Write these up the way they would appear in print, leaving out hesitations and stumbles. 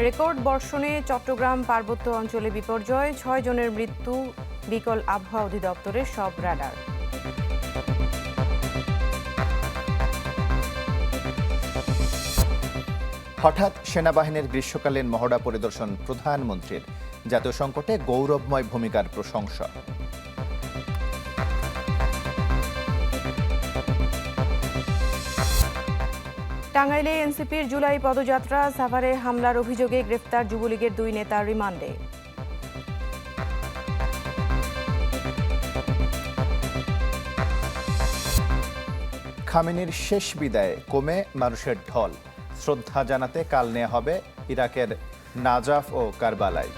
Record বর্ষণে চট্টগ্রাম পার্বত্য অঞ্চলে বিপর্যয়, 6 জনের মৃত্যু, বিকল আবহাওয়া অধিদপ্তরের সব রাডার। হঠাৎ সেনাবাহিনীর গ্রীষ্মকালীন মহড়া পরিদর্শন প্রধানমন্ত্রীর, জাতীয় সংকটে গৌরবময় ভূমিকার প্রশংসা। টাঙ্গাইলে এনসিপির জুলাই পদযাত্রা, সাভারে হামলার অভিযোগে গ্রেফতার যুবলীগের 2 নেতা রিমান্ডে। খামেনির শেষ বিদায়ে কমে মানুষের ঢল, শ্রদ্ধা জানাতে কাল নেওয়া হবে ইরাকের নাজাফ ও কারবালায়।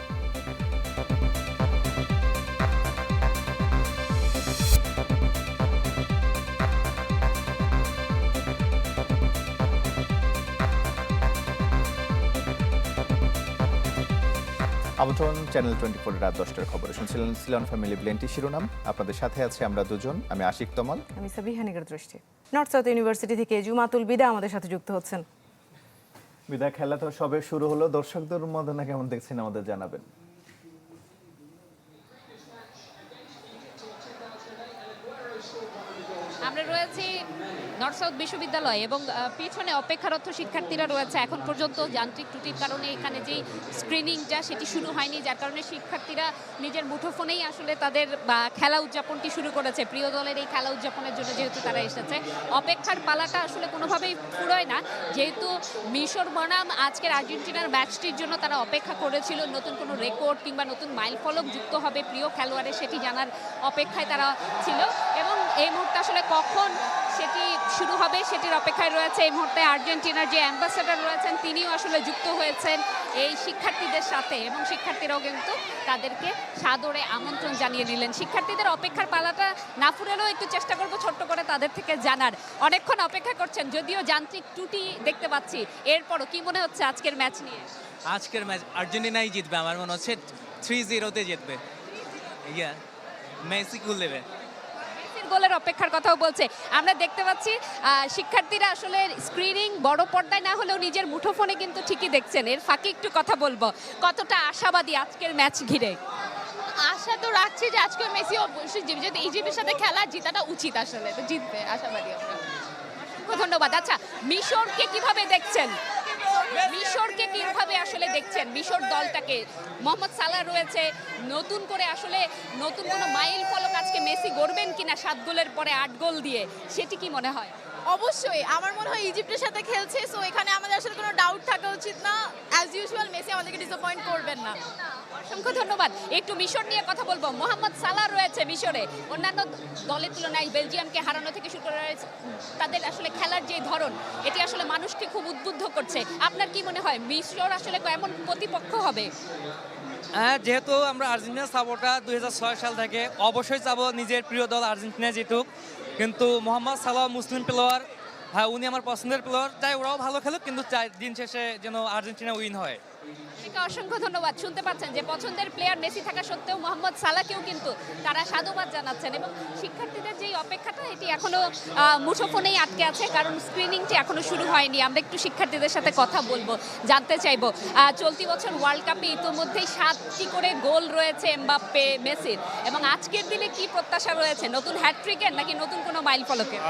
আমন্ত্রণ চ্যানেল 24 রাত 10টার খবরে। শুনছিলেন সিলন ফ্যামিলি ব্লেন্টি শিরোনাম। আপনাদের সাথে আছে আমরা দুজন, আমি আশিক তমাল, আমি সাবিহা নিগার দৃষ্টি। নর্থ সাউথ ইউনিভার্সিটি থেকে জুমাতুল বিদা আমাদের সাথে যুক্ত হচ্ছেন। বিদায় খেলা তো সবে শুরু হলো, দর্শকদের মধ্যে না কেমন দেখছেন আমাদের জানাবেন। আমরা রয়েছি নর্থ সাউথ বিশ্ববিদ্যালয় এবং পিছনে অপেক্ষারত শিক্ষার্থীরা রয়েছে। এখন পর্যন্ত যান্ত্রিক ত্রুটির কারণে এখানে যে স্ক্রিনিংটা সেটি শুরু হয়নি, যার কারণে শিক্ষার্থীরা নিজের মুঠোফোনেই আসলে তাদের খেলা উদযাপনটি শুরু করেছে। প্রিয় দলের এই খেলা উদযাপনের জন্য যেহেতু তারা এসেছে, অপেক্ষার পালাটা আসলে কোনোভাবেই ফুরোয় না। যেহেতু মিশর বনাম আজকের আর্জেন্টিনার ম্যাচটির জন্য তারা অপেক্ষা করেছিল, নতুন কোনো রেকর্ড কিংবা নতুন মাইলফলক যুক্ত হবে প্রিয় খেলোয়াড়ের, সেটি জানার অপেক্ষায় তারা ছিল। এবং এই মুহূর্তে আসলে কখন সেটি শুরু হবে সেটির অপেক্ষায় রয়েছে। এই মুহূর্তে আর্জেন্টিনার যে অ্যাম্বাসেডর রয়েছেন তিনিও আসলে যুক্ত হয়েছেন এই শিক্ষার্থীদের সাথে, এবং শিক্ষার্থীরাও কিন্তু তাদেরকে সাদরে আমন্ত্রণ জানিয়ে নিলেন। শিক্ষার্থীদের অপেক্ষার পালাটা না ফুরালেও একটু চেষ্টা করব ছোট্ট করে তাদের থেকে জানার। অনেকক্ষণ অপেক্ষা করছেন, যদিও যান্ত্রিক ত্রুটি দেখতে পাচ্ছি, এরপরও কি মনে হচ্ছে আজকের ম্যাচ নিয়ে? আজকের ম্যাচ আর্জেন্টিনাই জিতবে, আমার মনে হচ্ছে 3-0-তে জিতবে। মেসি গোল দেবে। গোলের অপেক্ষার কথাও বলছে। আমরা দেখতে পাচ্ছি শিক্ষার্থীরা আসলে স্ক্রিনিং বড় পর্দায় না হলেও নিজের মুঠোফোনে কিন্তু ঠিকই দেখছেন। এর ফাঁকে একটু কথা বলবো, কতটা আশাবাদী আজকের ম্যাচ ঘিরে? আশা তো রাখছি যে আজকে মেসি অবশ্যই জিতবে, যেহেতু ইজিপ্টের সাথে খেলা জেতাটা উচিত, আসলে তো জিতবে, আশাবাদী আমরা। ধন্যবাদ। আচ্ছা, মিশরকে কিভাবে দেখছেন? মিশরকে কিভাবে আসলে দেখছেন? মিশর দলটাকে, মোহাম্মদ সালাহ রয়েছে, নতুন করে আসলে নতুন কোনো মাইল ফলক আজকে মেসি গড়বেন কিনা 7 গোলের পরে 8 গোল দিয়ে, সেটি কি মনে হয়? অবশ্যই আমার মনে হয় ইজিপ্টের সাথে খেলছে, সো এখানে আমাদের আসলে কোনো ডাউট থাকা উচিত না। অ্যাজ ইউজুয়াল মেসি আমাদেরকে ডিসঅ্যাপয়েন্ট করবেন না। অসংখ্য ধন্যবাদ। একটু মিশর নিয়ে কথা বলবো। মোহাম্মদ সালাহ রয়েছে মিশরে, অন্যান্য দলের তুলনায় বেলজিয়ামকে হারানো থেকে শুরু করে তাদের আসলে খেলার যে ধরন, এটি আসলে মানুষকে খুব উদ্বুদ্ধ করছে। আপনার কি মনে হয় মিশর আসলে কেমন প্রতিপক্ষ হবে? যেহেতু আমরা আর্জেন্টিনা সাপোর্টার 2006 সাল থেকে, অবশ্যই চাবো নিজের প্রিয় দল আর্জেন্টিনা জিতুক। কিন্তু মোহাম্মদ সালাহ মুসলিম প্লেয়ার, হ্যাঁ উনি আমার পছন্দের প্লেয়ার, তাই ওরাও ভালো খেলুক, কিন্তু চাই দিন শেষে যেন আর্জেন্টিনা উইন হয়। অসংখ্য ধন্যবাদ। শুনতে পাচ্ছেন যে পছন্দের প্লেয়ার মেসি থাকা সত্ত্বেও মোহাম্মদ সালাহকেও কিন্তু তারা সাধুবাদ জানাচ্ছেন, এবং শিক্ষার্থীদের যেই অপেক্ষাটা এটি এখনো মুঠোফোনেই আটকে আছে, কারণ স্ক্রিনিংটি এখনো শুরু হয়নি। আমরা একটু শিক্ষার্থীদের সাথে কথা বলবো, জানতে চাইবো চলতি বছর ওয়ার্ল্ড কাপে ইতিমধ্যেই 7টি করে গোল রয়েছে এমবাপ্পে, মেসির, এবং আজকের দিনে কি প্রত্যাশা রয়েছে? নতুন হ্যাটট্রিকের নাকি নতুন কোনো মাইল ফলকের?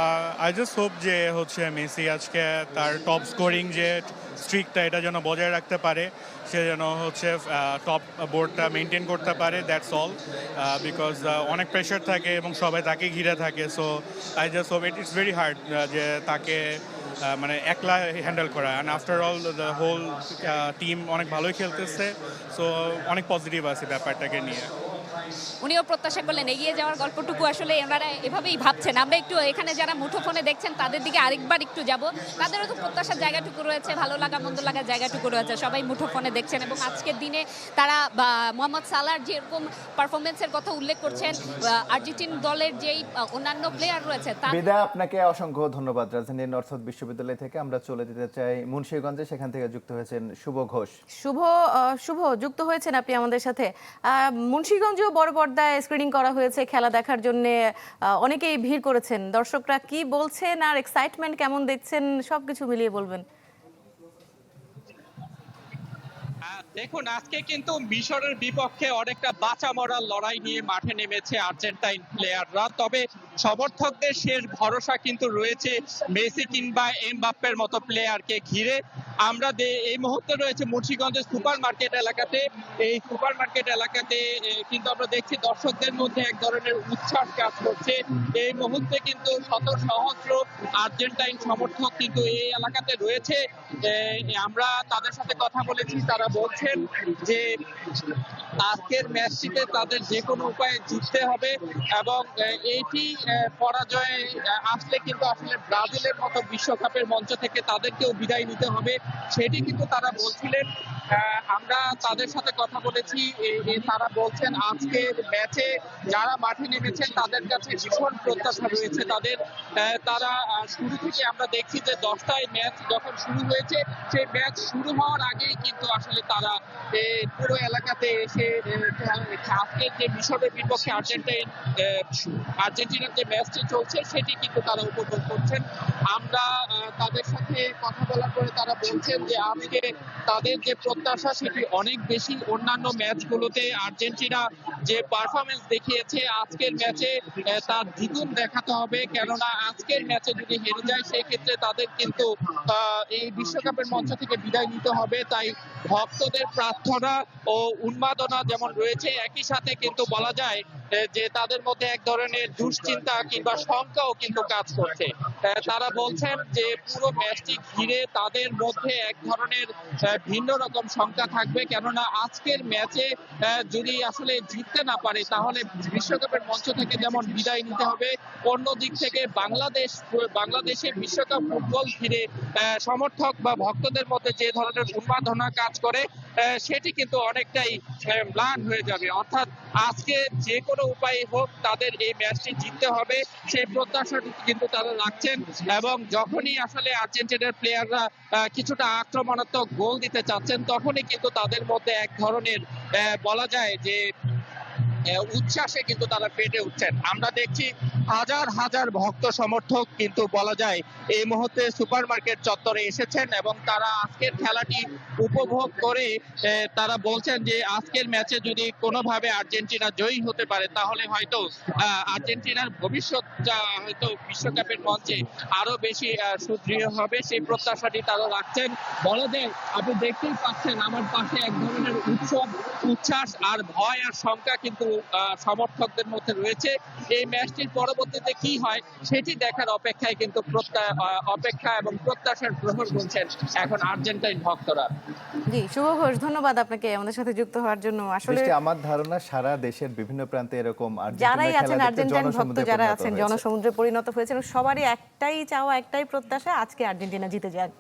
আই জাস্ট হোপ যে হচ্ছে মেসি আজকে তার টপ স্কোরিং যে স্ট্রিকটা এটা যেন বজায় রাখতে পারে, সে যেন হচ্ছে টপ বোর্ডটা মেনটেন করতে পারে, দ্যাটস অল। বিকজ অনেক প্রেশার থাকে এবং সবাই তাকে ঘিরে থাকে, so I just hope it's very hard যে তাকে মানে একলা হ্যান্ডেল করা। And after all the whole team অনেক ভালোই খেলতেছে, সো অনেক পজিটিভ আছে ব্যাপারটাকে নিয়ে। উনিও প্রত্যাশা করলেন এগিয়ে যাওয়ার গল্পটুকু আসলে এনারা এভাবেই ভাবছেন। আমরা একটু এখানে যারা মুঠোফোনে দেখছেন তাদের দিকে আরেকবার একটু যাব। তাদেরও তো প্রত্যাশার জায়গাটুকু রয়েছে, ভালো লাগা মন্দ লাগার জায়গাটুকু রয়েছে, সবাই মুঠোফোনে দেখছেন। এবং আজকের দিনে তারা মোহাম্মদ সালাহর যেরকম পারফরমেন্সের কথা উল্লেখ করছেন, আর্জেন্টিন দলের যেই অন্যান্য প্লেয়ার রয়েছে। বিদা, আপনাকে অসংখ্য ধন্যবাদ। রাজধানীর নর্থ সাউথ বিশ্ববিদ্যালয় থেকে আমরা চলে যেতে চাই মুন্সিগঞ্জে, সেখান থেকে যুক্ত হয়েছেন শুভ ঘোষ। শুভ যুক্ত হয়েছেন আপনি আমাদের সাথে। মুন্সিগঞ্জেও বড় পর্দায় স্ক্রিনিং করা হয়েছে খেলা দেখার জন্য, অনেকেই ভিড় করেছেন। দর্শকরা কি বলছেন আর এক্সাইটমেন্ট কেমন দেখছেন, সবকিছু মিলিয়ে বলবেন। দেখুন আজকে কিন্তু মিশরের বিপক্ষে অনেকটা বাঁচা মরার লড়াই নিয়ে মাঠে নেমেছে আর্জেন্টাইন প্লেয়াররা, তবে সমর্থকদের শেষ ভরসা কিন্তু রয়েছে মেসি কিংবা এমবাপ্পের মতো প্লেয়ারকে ঘিরে। আমরা এই মুহূর্তে রয়েছে মুন্সিগঞ্জের সুপার মার্কেট এলাকাতে। এই সুপার মার্কেট এলাকাতে কিন্তু আমরা দেখছি দর্শকদের মধ্যে এক ধরনের উচ্ছ্বাস কাজ করছে। এই মুহূর্তে কিন্তু শত সহস্র আর্জেন্টাইন সমর্থক কিন্তু এই এলাকাতে রয়েছে। আমরা তাদের সাথে কথা বলেছি, তারা বলছেন যে আজকের ম্যাচটিতে তাদের যে কোনো উপায়ে জিততে হবে এবং এইটি পরাজয়ে আসলে কিন্তু আসলে ব্রাজিলের মতো বিশ্বকাপের মঞ্চ থেকে তাদেরকেও বিদায় নিতে হবে, সেটি কিন্তু তারা বলছিলেন। আমরা তাদের সাথে কথা বলেছি, তারা বলছেন আজকের ম্যাচে যারা মাঠে নেমেছেন তাদের কাছে ভীষণ প্রত্যাশা রয়েছে তাদের। তারা শুরু থেকে আমরা দেখছি যে 10টায় ম্যাচ যখন শুরু হয়েছে, সেই ম্যাচ শুরু হওয়ার আগেই কিন্তু আসলে তারা পুরো এলাকাতে এসে আজকের যে মিশরের বিপক্ষে আর্জেন্টিনার যে ম্যাচটি চলছে সেটি কিন্তু তারা উপভোগ করছেন। আমরা তাদের সাথে কথা বলার পরে তারা বলছেন যে আজকে তাদের যে প্রত্যাশা সেটি অনেক বেশি। অন্যান্য ম্যাচগুলোতে আর্জেন্টিনা যে পারফরমেন্স দেখিয়েছে, আজকের ম্যাচে তার দ্বিগুণ দেখাতে হবে, কেননা আজকের ম্যাচে যদি হেরে যায় সেক্ষেত্রে তাদের কিন্তু এই বিশ্বকাপের মঞ্চ থেকে বিদায় নিতে হবে। তাই ভক্তদের প্রার্থনা ও উন্মাদনা যেমন রয়েছে, একই সাথে কিন্তু বলা যায় যে তাদের মধ্যে এক ধরনের দুশ্চিন্তা কিংবা শঙ্কাও কিন্তু কাজ করছে। তারা বলছেন যে পুরো ম্যাচটি ঘিরে তাদের মধ্যে এক ধরনের ভিন্ন রকম শঙ্কা থাকবে, কেননা আজকের ম্যাচে যদি আসলে জিততে না পারে তাহলে বিশ্বকাপের মঞ্চ থেকে যেমন বিদায় নিতে হবে, অন্য দিক থেকে বাংলাদেশে বিশ্বকাপ ফুটবল ঘিরে সমর্থক বা ভক্তদের মধ্যে যে ধরনের উন্মাদনা কাজ করে সেটি কিন্তু অনেকটাই ম্লান হয়ে যাবে। অর্থাৎ আজকে যে কোনো উপায়ে হোক তাদের এই ম্যাচটি জিততে হবে, সেই প্রত্যাশাটি কিন্তু তারা রাখছেন। এবং যখনই আসলে আর্জেন্টিনার প্লেয়াররা কিছুটা আক্রমণাত্মক গোল দিতে চাচ্ছেন, তখনই কিন্তু তাদের মধ্যে এক ধরনের বলা যায় যে উচ্ছ্বাসে কিন্তু তারা পেটে উঠছেন। আমরা দেখছি হাজার হাজার ভক্ত সমর্থক কিন্তু বলা যায় এই মুহূর্তে সুপার মার্কেট চত্বরে এসেছেন এবং তারা আজকের খেলাটি উপভোগ করে তারা বলছেন যে আজকের ম্যাচে যদি কোনোভাবে আর্জেন্টিনা জয়ী হতে পারে তাহলে হয়তো আর্জেন্টিনার ভবিষ্যৎটা হয়তো বিশ্বকাপের মঞ্চে আরো বেশি সুদৃঢ় হবে, সেই প্রত্যাশাটি তারা রাখছেন। বলা যায় আপনি দেখতেই পাচ্ছেন আমার পাশে এক ধরনের উচ্ছ্বাস আর ভয় আর শঙ্কা কিন্তু সমর্থকদের মধ্যে রয়েছে। এই ম্যাচটির পরবর্তীতে কি হয় সেটি দেখার অপেক্ষায় কিন্তু অপেক্ষা এবং প্রত্যাশার প্রহর গুনছেন এখন আর্জেন্টাইন ভক্তরা। জি, শুভ ঘোষ, ধন্যবাদ আপনাকে আমাদের সাথে যুক্ত হওয়ার জন্য। আসলে আমার ধারণা সারা দেশের বিভিন্ন প্রান্তে এরকম যারাই আছেন আর্জেন্টাইন ভক্ত যারা আছেন জনসমুদ্রে পরিণত হয়েছেন, সবারই একটাই চাওয়া, একটাই প্রত্যাশা, আজকে আর্জেন্টিনা জিতে যাক।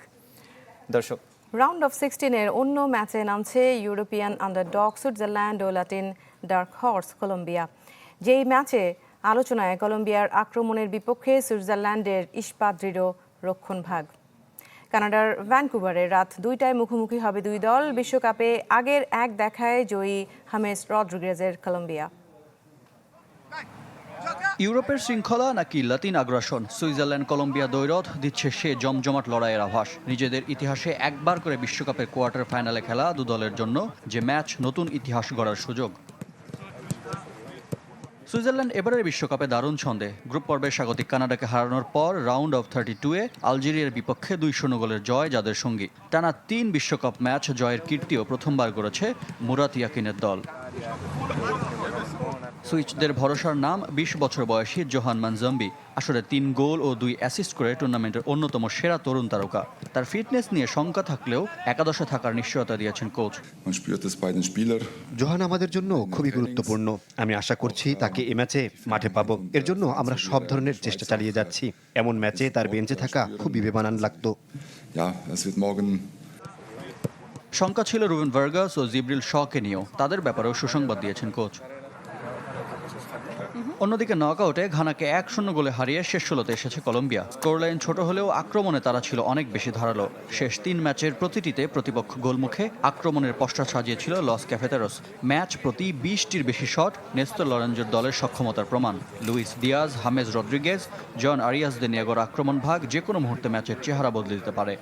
দর্শক, রাউন্ড অফ 16-এর অন্য ম্যাচে নামছে ইউরোপিয়ান আন্ডারডগ সুইজারল্যান্ড ও লাতিন ডার্ক হর্স কলম্বিয়া। যেই ম্যাচে আলোচনায় কলম্বিয়ার আক্রমণের বিপক্ষে সুইজারল্যান্ডের ইস্পাত দৃঢ় রক্ষণভাগ। কানাডার ভ্যানকুভারে রাত 2টায় মুখোমুখি হবে দুই দল। বিশ্বকাপে আগের এক দেখায় জয়ী হামেস রদ্রিগেজের কলম্বিয়া। ইউরোপের শৃঙ্খলা নাকি লাতিন আগ্রাসন, সুইজারল্যান্ড কলম্বিয়া দ্বৈরথ দিচ্ছে সে জমজমাট লড়াইয়ের আভাস। নিজেদের ইতিহাসে একবার করে বিশ্বকাপের কোয়ার্টার ফাইনালে খেলা দু দলের জন্য যে ম্যাচ নতুন ইতিহাস গড়ার সুযোগ। সুইজারল্যান্ড এবারের বিশ্বকাপে দারুণ ছন্দে। গ্রুপ পর্বে স্বাগতিক কানাডাকে হারানোর পর রাউন্ড অফ 32-এ আলজেরিয়ার বিপক্ষে 2-0 গোলের জয় যাদের সঙ্গী। টানা 3 বিশ্বকাপ ম্যাচ জয়ের কীর্তিও প্রথমবার গড়েছে মুরাত ইয়াকিনের দল। সুইচদের ভরসার নাম 20 বছর বয়সী জোহান মানজাম্বি। আসলে 3 গোল ও 2 অ্যাসিস্ট করে টুর্নামেন্টের অন্যতম সেরা তরুণ তারকা। তার ফিটনেস নিয়ে শঙ্কা থাকলেও একাদশে থাকার নিশ্চয়তা দিয়েছেন কোচ। জোহান আমাদের জন্য খুবই গুরুত্বপূর্ণ। আমি আশা করছি তাকে এ ম্যাচে মাঠে পাবো। এর জন্য আমরা সব ধরনের চেষ্টা চালিয়ে যাচ্ছি। এমন ম্যাচে তার বেঞ্চে থাকা খুবই বেমানান লাগতো। শঙ্কা ছিল রুবেন ভার্গাস ও জিব্রিল শকে নিয়েও। তাদের ব্যাপারেও সুসংবাদ দিয়েছেন কোচ। অন্যদিকে নকআউটে ঘানাকে 1-0 গোলে হারিয়ে শেষ 16তে এসেছে কলম্বিয়া। স্কোরলাইন ছোট হলেও আক্রমণে তারা ছিল অনেক বেশি ধারালো। শেষ 3 ম্যাচের প্রতিটিতে প্রতিপক্ষ গোলমুখে আক্রমণের পসরা সাজিয়েছিল লস ক্যাফেতেরোস। ম্যাচ প্রতি 20টির বেশি শট নেস্তর লরেঞ্জোর দলের সক্ষমতার প্রমাণ। লুইস দিয়াজ, হামেস রদ্রিগেজ, জন আরিয়াসদের নিয়ে গড়া আক্রমণ ভাগ যে কোনো মুহূর্তে ম্যাচের চেহারা বদলে দিতে পারে।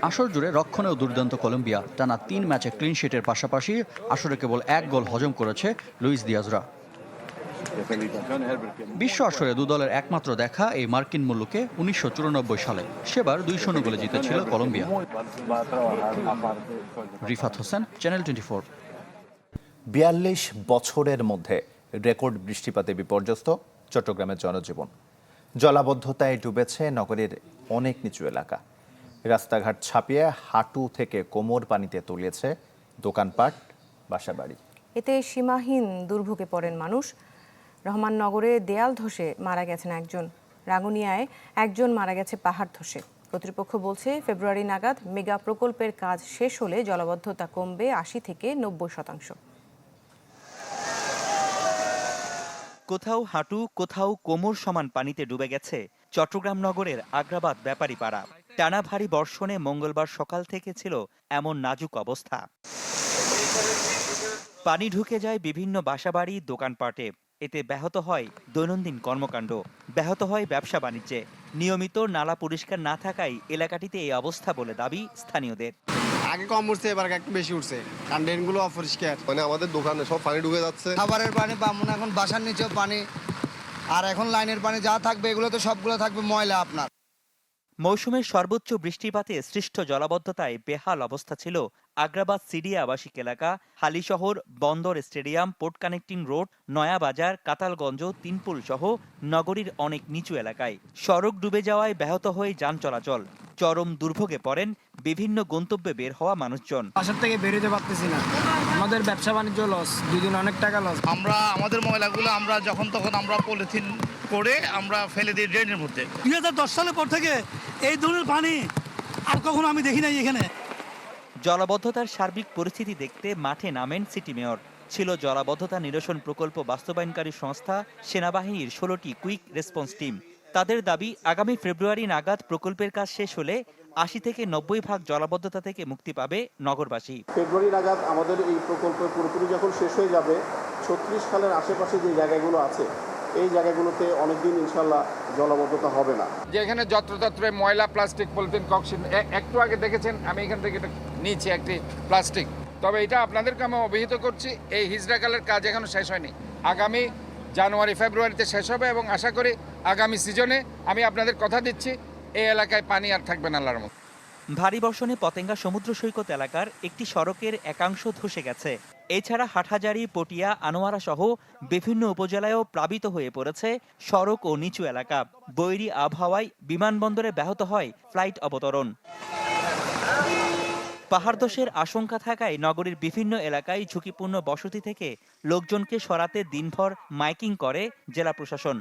আসর জুড়ে রক্ষণেও দুর্দান্ত কলম্বিয়া, টানা 3 ম্যাচে ক্লিনশিটের পাশাপাশি আসরে কেবল 1 গোল হজম করেছে লুইস দিয়াজরা। বিশ্ব আসরে দু দলের একমাত্র দেখা এই মার্কিন মুলুকে 1994 সালে, সেবার 2-0 গোলে জিতেছিল কলম্বিয়া। রিফাত হোসেন, চ্যানেল 24। 42 বছরের মধ্যে রেকর্ড বৃষ্টিপাতে বিপর্যস্ত চট্টগ্রামের জনজীবন। জলাবদ্ধতায় ডুবেছে নগরীর অনেক নিচু এলাকা। রাস্তাঘাট ছাপিয়ে হাঁটু থেকে কোমর পানিতে তলিয়েছে দোকানপাট, বাসাবাড়ি। এতে সীমাহীন দুর্ভোগে পড়েন মানুষ। রহমাননগরে দেয়াল ধসে মারা গেছেন একজন, রাঙ্গুনিয়ায় একজন মারা গেছে পাহাড় ধসে। কর্তৃপক্ষ বলছে ফেব্রুয়ারি নাগাদ মেগা প্রকল্পের কাজ শেষ হলে জলাবদ্ধতা কমবে 80 থেকে 90%। কোথাও হাঁটু, কোথাও কোমর সমান পানিতে ডুবে গেছে চট্টগ্রাম নগরের আগ্রাবাদ ব্যাপারী পাড়া। টানা ভারী বর্ষণে মঙ্গলবার সকাল থেকে ছিল এমন নাজুক অবস্থা। পানি ঢুকে যায় বিভিন্ন বাসাবাড়ি, দোকানপাটে। এতে ব্যাহত হয় দৈনন্দিন কর্মকাণ্ড, ব্যাহত হয় ব্যবসা বাণিজ্যে। নিয়মিত নালা পরিষ্কার না থাকায় এলাকাটিতে এই অবস্থা বলে দাবি স্থানীয়দের। আগে কম উঠছে, এবার একটু বেশি উঠছে, কারণ ড্রেনগুলো অপরিষ্কার। মানে আমাদের দোকানে সব পানি ঢুকে যাচ্ছে। খাবারের পানি পাবো না, এখন বাসার নিচেও পানি, আর এখন লাইনের পানি যা থাকবে এগুলো তো সবগুলো থাকবে ময়লা। আপনার মৌসুমের সর্বোচ্চ বৃষ্টিপাতে সৃষ্ট জলাবদ্ধতায় বেহাল অবস্থা ছিল আগ্রাবাদ সিডি আবাসিক এলাকা, হালিশহর, বন্দর stadium, port connecting road, Nayabazar, Katalganj, Tinpul সহ নগরীর অনেক নিচু এলাকায়। সড়ক ডুবে যাওয়ায় ব্যাহত হয়ে যান চলাচল। চরম দুর্ভোগে পড়েন বিভিন্ন গন্তব্যে বের হওয়া মানুষজন। বাসার থেকে বেরোতে পারতেছি না, আমাদের ব্যবসা বাণিজ্য লস, দুদিন অনেক টাকা লস। আমরা আমাদের ময়লাগুলো আমরা যখন তখন আমরা পলিথিন করে আমরা ফেলে দিই ড্রেনের মধ্যে। 2010 সালের পর থেকে এই ধরনের পানি আর কখনো আমি দেখি নাই এখানে। জলাবদ্ধতার সার্বিক পরিস্থিতি দেখতে মাঠে নামেন সিটি মেয়র। ছিল জলাবদ্ধতা নিরসন প্রকল্প বাস্তবায়নকারী সংস্থা, সেনাবাহিনীর 16টি কুইক রেসপন্স টিম। তাদের দাবি আগামী ফেব্রুয়ারি নাগাদ প্রকল্পের কাজ শেষ হলে 80 থেকে 90% জলাবদ্ধতা থেকে মুক্তি পাবে নগরবাসী। ফেব্রুয়ারি নাগাদ আমাদের এই প্রকল্প পুরোপুরি যখন শেষ হয়ে যাবে, 36 সালের আশেপাশে যে জায়গাগুলো আছে এই জায়গাগুলোতে অনেকদিন ইনশাল্লাহ জলাবদ্ধতা হবে না। যে এখানে যত্রতত্র ময়লা, প্লাস্টিক, পলিথিন, কক্সিন, একটু আগে দেখেছেন আমি এখান থেকে নিয়েছি একটি প্লাস্টিক। তবে এটা আপনাদেরকে আমি অবহিত করছি, এই হিজড়াকালের কাজ এখনো শেষ হয়নি। আগামী জানুয়ারি ফেব্রুয়ারিতে শেষ হবে এবং আশা করি আগামী সিজনে আমি আপনাদের কথা দিচ্ছি এই এলাকায় পানি আর থাকবে না আল্লাহর মতো। ভারী বর্ষণে পতেঙ্গা সমুদ্র সৈকত এলাকার একটি সড়কের একাংশ ধসে গেছে। এছাড়া হাটহাজারী, পটিয়া, আনোয়ারা সহ বিভিন্ন উপজেলায়ও প্লাবিত হয়ে পড়েছে সড়ক ও নিচু এলাকা। বৈরী আবহাওয়ায় বিমানবন্দরে ব্যাহত হয় ফ্লাইট অবতরণ। পাহাড় ধসের আশঙ্কা থাকায় নগরীর বিভিন্ন এলাকায় ঝুঁকিপূর্ণ বসতি থেকে লোকজনকে সরাতে দিনভর মাইকিং করে জেলা প্রশাসন।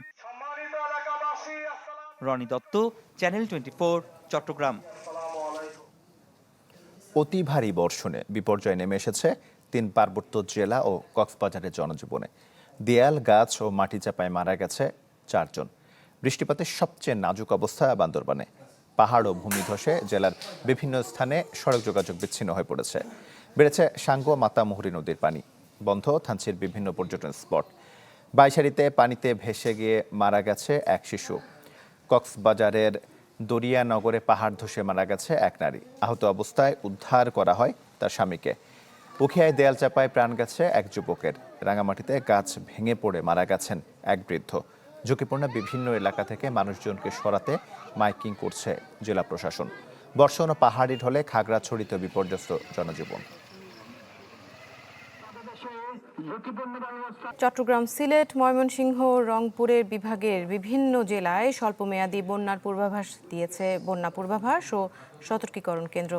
রনি দত্ত, চ্যানেল 24, চট্টগ্রাম। অতি ভারী বর্ষণে বিপর্যয় নেমে এসেছে 3 পার্বত্য জেলা ও কক্সবাজারের জনজীবনে। দেয়াল, গাছ ও মাটি চাপায় মারা গেছে 4 জন। বৃষ্টিপাতের সবচেয়ে নাজুক অবস্থা বান্দরবানে। পাহাড় ও ভূমিধসে জেলার বিভিন্ন স্থানে সড়ক যোগাযোগ বিচ্ছিন্ন হয়ে পড়েছে। বেড়েছে সাঙ্গো মাতামুহুরী নদীর পানি। বন্ধ থানচির বিভিন্ন পর্যটন স্পট। বাইশারিতে পানিতে ভেসে গিয়ে মারা গেছে এক শিশু। কক্সবাজারের দরিয়ানগরে পাহাড় ধসে মারা গেছে এক নারী। আহত অবস্থায় উদ্ধার করা হয় তার স্বামীকে। উখিয়ায় দেয়াল চাপায় প্রাণ গেছে এক যুবকের। রাঙামাটিতে গাছ ভেঙে পড়ে মারা গেছেন এক বৃদ্ধ। ঝুঁকিপূর্ণ বিভিন্ন এলাকা থেকে মানুষজনকে সরাতে মাইকিং করছে জেলা প্রশাসন। বর্ষণ ও পাহাড়ি ঢলে খাগড়াছড়িতে বিপর্যস্ত জনজীবন। চট্টগ্রাম, সিলেট, ময়মনসিংহ, রংপুরের বিভাগের বিভিন্ন জেলায় স্বল্পমেয়াদী বন্যার পূর্বাভাস দিয়েছে বন্যা পূর্বাভাস ও সতর্কীকরণ কেন্দ্র।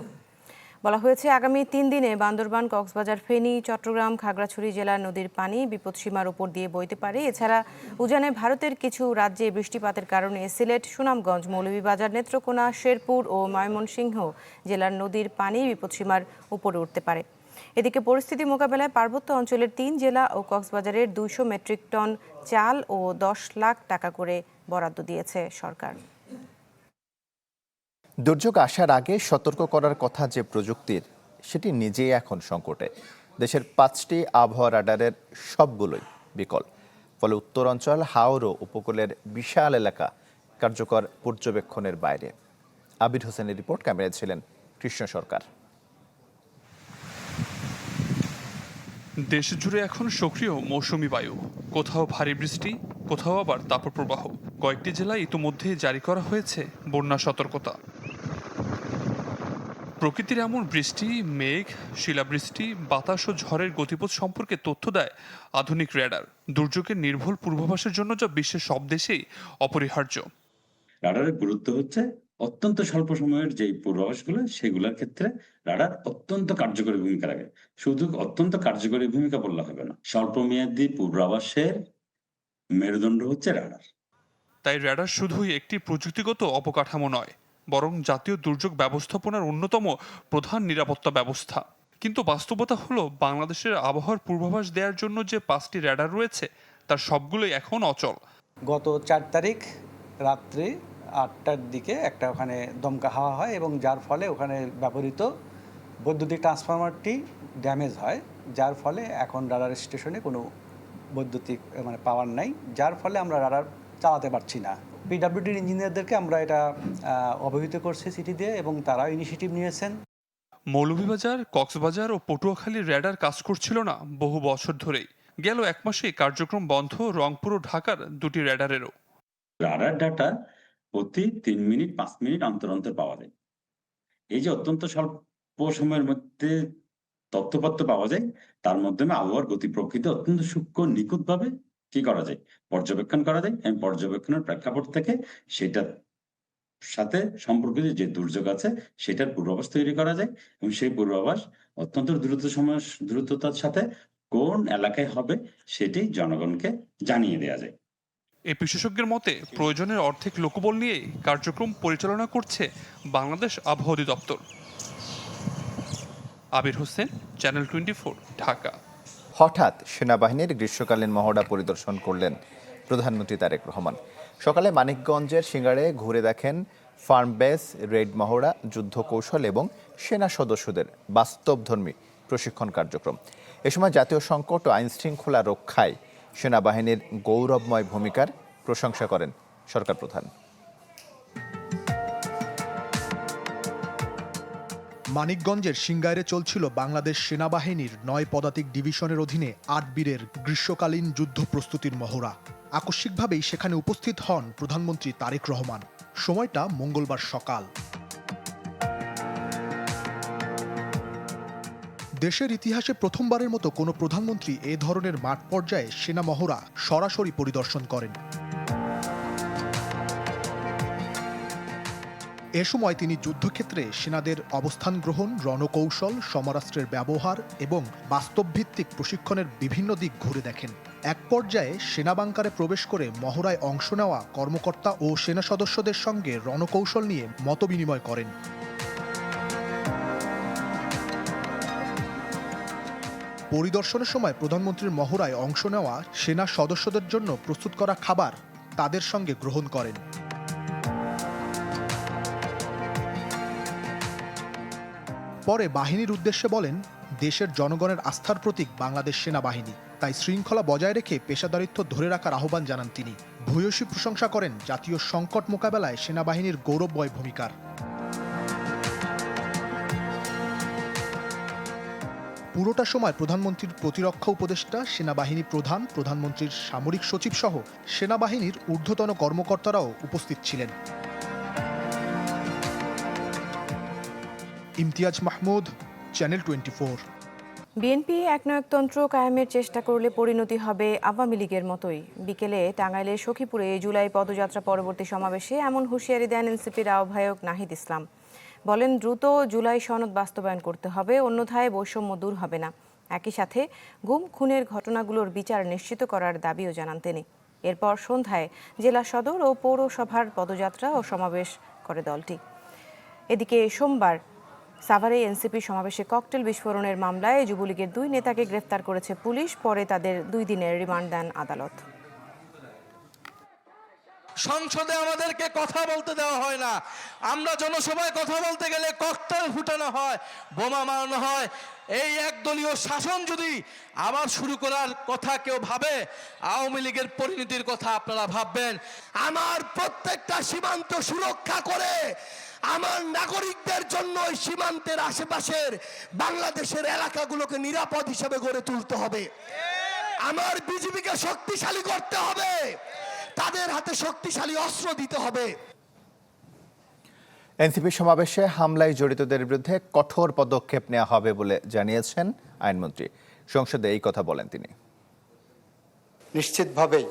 বলা হয়েছে আগামী 3 দিনে বান্দরবান, কক্সবাজার, ফেনী, চট্টগ্রাম, খাগড়াছড়ি জেলার নদীর পানি বিপদসীমার উপর দিয়ে বইতে পারে। এছাড়া উজানে ভারতের কিছু রাজ্যে বৃষ্টিপাতের কারণে সিলেট, সুনামগঞ্জ, মৌলভীবাজার, নেত্রকোনা, শেরপুর ও ময়মনসিংহ জেলার নদীর পানি বিপদসীমার উপরে উঠতে পারে। এদিকে পরিস্থিতি মোকাবেলায় পার্বত্য অঞ্চলের 3 জেলা ও কক্সবাজারের 200 মেট্রিক টন চাল ও 10 লাখ টাকা করে বরাদ্দ দিয়েছে সরকার। দুর্যোগ আসার আগে সতর্ক করার কথা যে প্রযুক্তির, সেটি নিজেই এখন সংকটে। দেশের 5টি আবহাওয়া রাডারের সবগুলোই বিকল। ফলে উত্তরাঞ্চল, হাওর ও উপকূলের বিশাল এলাকা কার্যকর পর্যবেক্ষণের বাইরে। আবিদ হোসেনের রিপোর্ট, ক্যামেরায় ছিলেন কৃষ্ণ সরকার। দেশ জুড়ে এখন সক্রিয় মৌসুমী বায়ু, কোথাও ভারী বৃষ্টি, কোথাও আবার তাপপ্রবাহ। কয়েকটি জেলায় ইতোমধ্যে জারি করা হয়েছে বন্যা সতর্কতা। প্রকৃতির এমন বৃষ্টি, মেঘ, শিলাবৃষ্টি, বাতাস ও ঝড়ের গতিপথ সম্পর্কে তথ্য দেয় আধুনিক রেডার। দুর্যোগের নির্ভুল পূর্বাভাসের জন্য যা বিশ্বের সব দেশেই অপরিহার্য। রাডারের গুরুত্ব হচ্ছে অত্যন্ত স্বল্প সময়ের যে পূর্বাভাসগুলো, সেগুলোর ক্ষেত্রে রাডার অত্যন্ত কার্যকরী ভূমিকা রাখে। শুধু অত্যন্ত কার্যকরী ভূমিকা বললে হবে না, স্বল্পমেয়াদী পূর্বাভাসের মেরুদণ্ড হচ্ছে রাডার। তাই রেডার শুধুই একটি প্রযুক্তিগত অবকাঠামো নয়, বরং জাতীয় দুর্যোগ ব্যবস্থাপনার অন্যতম প্রধান নিরাপত্তা ব্যবস্থা। কিন্তু বাস্তবতা হলো, বাংলাদেশের আবহাওয়ার পূর্বাভাস দেওয়ার জন্য যে 5টি রেডার রয়েছে, তার সবগুলোই এখন অচল। গত 4 তারিখ রাত্রি 8টার দিকে একটা ওখানে দমকা হাওয়া হয় এবং যার ফলে ওখানে ব্যবহৃত বৈদ্যুতিক ট্রান্সফরমারটি ড্যামেজ হয়, যার ফলে এখন রাডার স্টেশনে কোনো বৈদ্যুতিক পাওয়ার নাই, যার ফলে আমরা রাডার চালাতে পারছি না। পিডব্লিউডির ইঞ্জিনিয়ারদেরকে আমরা এটা অবহিত করছি চিঠি দিয়ে এবং তারাও ইনিশিয়েটিভ নিয়েছেন। মৌলভীবাজার, কক্সবাজার ও পটুয়াখালীর রেডার কাজ করছিল না বহু বছর ধরেই। গেল 1 মাসেই কার্যক্রম বন্ধ রংপুর ও ঢাকার 2টি রেডারেরও। রাডার ডাটা প্রতি 3 মিনিট 5 মিনিট অন্তর অন্তর পাওয়া যায়। এই যে অত্যন্ত স্বল্প সময়ের মধ্যে তথ্যপত্র পাওয়া যায়, তার মাধ্যমে আবহাওয়ার গতি প্রকৃতি অত্যন্ত সূক্ষ্ম নিখুঁতভাবে কি করা যায়, পর্যবেক্ষণ করা যায়। এবং পর্যবেক্ষণের প্রেক্ষাপট থেকে সেটার সাথে সম্পর্কিত যে দুর্যোগ আছে সেটার পূর্বাভাস তৈরি করা যায় এবং সেই পূর্বাভাস অত্যন্ত দ্রুততার সাথে কোন এলাকায় হবে সেটি জনগণকে জানিয়ে দেওয়া যায়। এই বিশেষজ্ঞের মতে প্রয়োজনের অর্ধেক লোকবল নিয়ে কার্যক্রম পরিচালনা করছে বাংলাদেশ আবহাওয়া অধিদপ্তর। আবির হোসেন, চ্যানেল 24, ঢাকা। হঠাৎ সেনাবাহিনীর গ্রীষ্মকালীন মহড়া পরিদর্শন করলেন প্রধানমন্ত্রী তারেক রহমান। সকালে মানিকগঞ্জের সিঙ্গারে ঘুরে দেখেন ফার্ম বেস, রেড মহড়া, যুদ্ধ কৌশল এবং সেনা সদস্যদের বাস্তবধর্মী প্রশিক্ষণ কার্যক্রম। এ সময় জাতীয় সংকট ও আইন শৃঙ্খলা রক্ষায় সেনাবাহিনীর গৌরবময় ভূমিকার প্রশংসা করেন সরকার প্রধান। মানিকগঞ্জের সিঙ্গাইরে চলছিল বাংলাদেশ সেনাবাহিনীর 9 পদাতিক ডিভিশনের অধীনে 8 বীরের গ্রীষ্মকালীন যুদ্ধ প্রস্তুতির মহড়া। আকস্মিকভাবেই সেখানে উপস্থিত হন প্রধানমন্ত্রী তারেক রহমান। সময়টা মঙ্গলবার সকাল। দেশের ইতিহাসে প্রথমবারের মতো কোনো প্রধানমন্ত্রী এ ধরনের মাঠ পর্যায়ে সেনা মহড়া সরাসরি পরিদর্শন করেন। এ সময় তিনি যুদ্ধক্ষেত্রে সেনাদের অবস্থান গ্রহণ, রণকৌশল, সমরাস্ত্রের ব্যবহার এবং বাস্তবভিত্তিক প্রশিক্ষণের বিভিন্ন দিক ঘুরে দেখেন। এক পর্যায়ে সেনা বাংকারে প্রবেশ করে মহড়ায় অংশ নেওয়া কর্মকর্তা ও সেনা সদস্যদের সঙ্গে রণকৌশল নিয়ে মতবিনিময় করেন। পরিদর্শনের সময় প্রধানমন্ত্রীর মহড়ায় অংশ নেওয়া সেনা সদস্যদের জন্য প্রস্তুত করা খাবার তাদের সঙ্গে গ্রহণ করেন। পরে বাহিনীর উদ্দেশ্যে বলেন, দেশের জনগণের আস্থার প্রতীক বাংলাদেশ সেনাবাহিনী, তাই শৃঙ্খলা বজায় রেখে পেশাদারিত্ব ধরে রাখার আহ্বান জানান তিনি। ভূয়সী প্রশংসা করেন জাতীয় সংকট মোকাবেলায় সেনাবাহিনীর গৌরবময় ভূমিকার। পুরোটা সময় প্রধানমন্ত্রীর প্রতিরক্ষা উপদেষ্টা, সেনাবাহিনী প্রধান, প্রধানমন্ত্রীর সামরিক সচিব সহ সেনাবাহিনীর ঊর্ধ্বতন কর্মকর্তারাও উপস্থিত ছিলেন। ইমতিয়াজ মাহমুদ, চ্যানেল 24। বিএনপি একনায়কতন্ত্র কায়েমের চেষ্টা করলে পরিণতি হবে আওয়ামী লীগের মতোই। বিকেলে টাঙ্গাইলের সখীপুরে জুলাই পদযাত্রা পরবর্তী সমাবেশে এমন হুঁশিয়ারি দেন এনসিপির আহ্বায়ক নাহিদ ইসলাম। বলেন, দ্রুত জুলাই সনদ বাস্তবায়ন করতে হবে, অন্যথায় বৈষম্য দূর হবে না। একই সাথে গুম খুনের ঘটনাগুলোর বিচার নিশ্চিত করার দাবিও জানান তিনি। এরপর সন্ধ্যায় জেলা সদর ও পৌরসভার পদযাত্রা ও সমাবেশ করে দলটি। এদিকে সোমবার সাভারে এনসিপি সমাবেশে ককটেল বিস্ফোরণের মামলায় যুবলীগের 2 নেতাকে গ্রেফতার করেছে পুলিশ। পরে তাদের 2 দিনের রিমান্ড দেন আদালত। সংসদে আমাদেরকে কথা বলতে দেওয়া হয় না। আমরা জনসভায় কথা বলতে গেলে ককটেল ফুটানো হয়, বোমা মারানো হয়। এই একদলীয় শাসন যদি আবার শুরু করার কথা কেউ ভাবে, আওয়ামী লীগের পরিণতির কথা আপনারা ভাববেন। আমার প্রত্যেকটা সীমান্ত সুরক্ষা করে আমার নাগরিকদের জন্য সীমান্তের আশেপাশের বাংলাদেশের এলাকাগুলোকে নিরাপদ হিসেবে গড়ে তুলতে হবে। আমার বিজিবিকে শক্তিশালী করতে হবে, তাদের হাতে শক্তিশালী অস্ত্র দিতে হবে। এনসিপি সমাবেশে হামলায় জড়িতদের বিরুদ্ধে কঠোর পদক্ষেপ নেওয়া হবে বলে জানিয়েছেন আইনমন্ত্রী। সংসদে এই কথা বলেন তিনি। নিশ্চিতভাবেই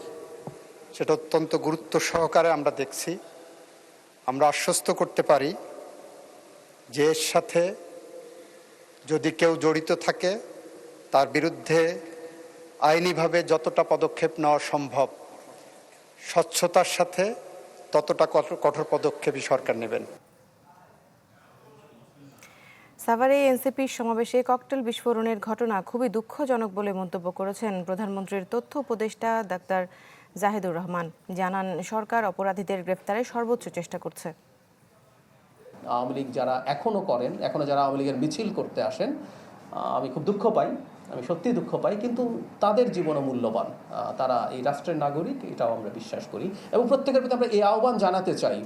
সেটা অত্যন্ত গুরুত্ব সহকারে আমরা দেখছি। আমরা আশ্বস্ত করতে পারি যে এর সাথে যদি কেউ জড়িত থাকে তার বিরুদ্ধে আইনিভাবে যতটা পদক্ষেপ নেওয়া সম্ভব, স্বচ্ছতার সাথে ততটা কঠোর পদক্ষেপই সরকার নেবেন। সাভারে এনসিপির সমাবেশে ককটেল বিস্ফোরণের ঘটনা খুবই দুঃখজনক বলে মন্তব্য করেছেন প্রধানমন্ত্রীর তথ্য উপদেষ্টা ডাক্তার জাহিদুর রহমান। জানান, সরকার অপরাধীদের গ্রেফতারে সর্বোচ্চ চেষ্টা করছে। আওয়ামী লীগ যারা এখনো করেন, এখনো যারা আওয়ামী লীগের মিছিল করতে আসেন, আমি খুব দুঃখ পাই, আমি সত্যিই দুঃখ পাই, কিন্তু তাদের জীবনও মূল্যবান। তারা এই রাষ্ট্রের নাগরিক, এটাও আমরা বিশ্বাস করি এবং প্রত্যেকের প্রতি আমরা এই আহ্বান জানাতে চাই,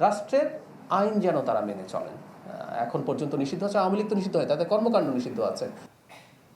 রাষ্ট্রের আইন যেন তারা মেনে চলেন। এখন পর্যন্ত নিষিদ্ধ আছে, আওয়ামী লীগ তো নিষিদ্ধ হয়, তাদের কর্মকাণ্ড নিষিদ্ধ আছে।